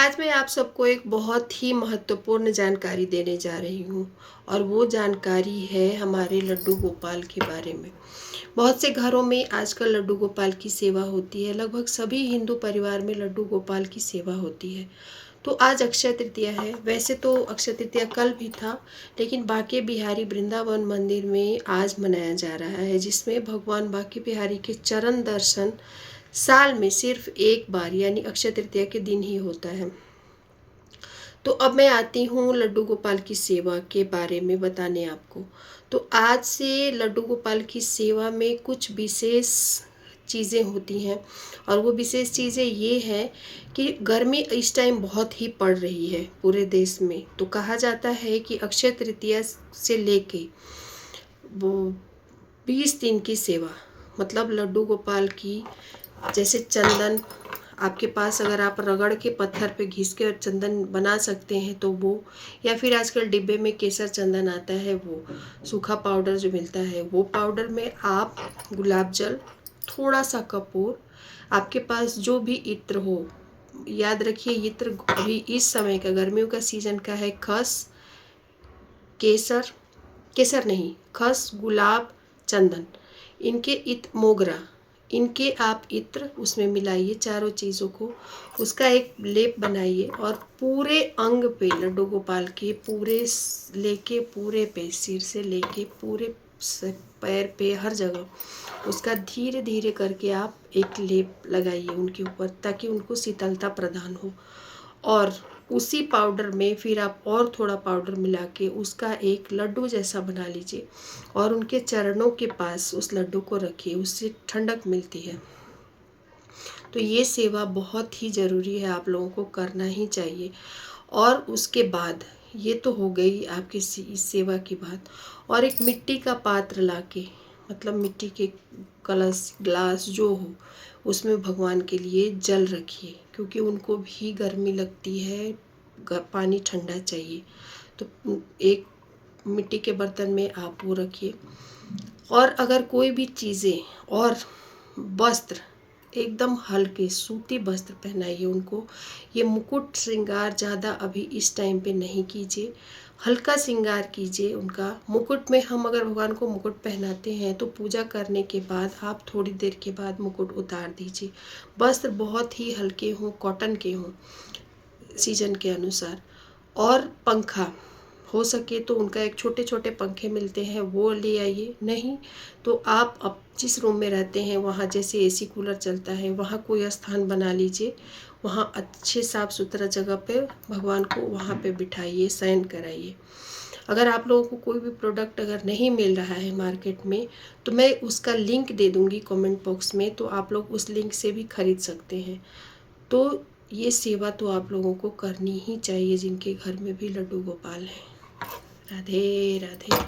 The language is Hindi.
आज मैं आप सबको एक बहुत ही महत्वपूर्ण जानकारी देने जा रही हूँ और वो जानकारी है हमारे लड्डू गोपाल के बारे में। बहुत से घरों में आजकल लड्डू गोपाल की सेवा होती है। लगभग सभी हिंदू परिवार में लड्डू गोपाल की सेवा होती है। तो आज अक्षय तृतीया है। वैसे तो अक्षय तृतीया कल भी था, लेकिन बांके बिहारी वृंदावन मंदिर में आज मनाया जा रहा है, जिसमें भगवान बांके बिहारी के चरण दर्शन साल में सिर्फ एक बार यानी अक्षय तृतीया के दिन ही होता है। तो अब मैं आती हूँ लड्डू गोपाल की सेवा के बारे में बताने आपको। तो आज से लड्डू गोपाल की सेवा में कुछ विशेष चीज़ें होती हैं, और वो विशेष चीज़ें ये हैं कि गर्मी इस टाइम बहुत ही पड़ रही है पूरे देश में। तो कहा जाता है कि अक्षय तृतीया से लेके वो 20 दिन की सेवा, मतलब लड्डू गोपाल की, जैसे चंदन आपके पास अगर आप रगड़ के पत्थर पे घिस के चंदन बना सकते हैं तो वो, या फिर आजकल डिब्बे में केसर चंदन आता है, वो सूखा पाउडर जो मिलता है, वो पाउडर में आप गुलाब जल, थोड़ा सा कपूर, आपके पास जो भी इत्र हो, याद रखिए इत्र अभी इस समय का गर्मियों का सीजन का है, खस, केसर, केसर नहीं, खस, गुलाब, चंदन, इनके मोगरा, इनके आप इत्र उसमें मिलाइए, चारों चीज़ों को, उसका एक लेप बनाइए और पूरे अंग पे लड्डू गोपाल के पूरे लेके पूरे पे, सिर से लेके पूरे पैर पे, हर जगह उसका धीरे धीरे करके आप एक लेप लगाइए उनके ऊपर, ताकि उनको शीतलता प्रदान हो। और उसी पाउडर में फिर आप और थोड़ा पाउडर मिला के उसका एक लड्डू जैसा बना लीजिए और उनके चरणों के पास उस लड्डू को रखिए, उससे ठंडक मिलती है। तो ये सेवा बहुत ही ज़रूरी है, आप लोगों को करना ही चाहिए। और उसके बाद ये तो हो गई आपकी इस सेवा की बात। और एक मिट्टी का पात्र लाके, मतलब मिट्टी के कलश, ग्लास जो हो, उसमें भगवान के लिए जल रखिए, क्योंकि उनको भी गर्मी लगती है, पानी ठंडा चाहिए। तो एक मिट्टी के बर्तन में आप वो रखिए। और अगर कोई भी चीज़ें और वस्त्र, एकदम हल्के सूती वस्त्र पहनाइए उनको। ये मुकुट श्रृंगार ज़्यादा अभी इस टाइम पे नहीं कीजिए, हल्का श्रृंगार कीजिए उनका। मुकुट में हम अगर भगवान को मुकुट पहनाते हैं तो पूजा करने के बाद आप थोड़ी देर के बाद मुकुट उतार दीजिए। वस्त्र बहुत ही हल्के हों, कॉटन के हों सीजन के अनुसार। और पंखा हो सके तो उनका एक छोटे छोटे पंखे मिलते हैं वो ले आइए, नहीं तो आप अब जिस रूम में रहते हैं वहाँ, जैसे एसी कूलर चलता है, वहाँ कोई स्थान बना लीजिए, वहाँ अच्छे साफ़ सुथरा जगह पे भगवान को वहाँ पे बिठाइए, शयन कराइए। अगर आप लोगों को कोई भी प्रोडक्ट अगर नहीं मिल रहा है मार्केट में, तो मैं उसका लिंक दे दूँगी कमेंट बॉक्स में, तो आप लोग उस लिंक से भी खरीद सकते हैं। तो ये सेवा तो आप लोगों को करनी ही चाहिए, जिनके घर में भी लड्डू गोपाल हैं। राधे राधे।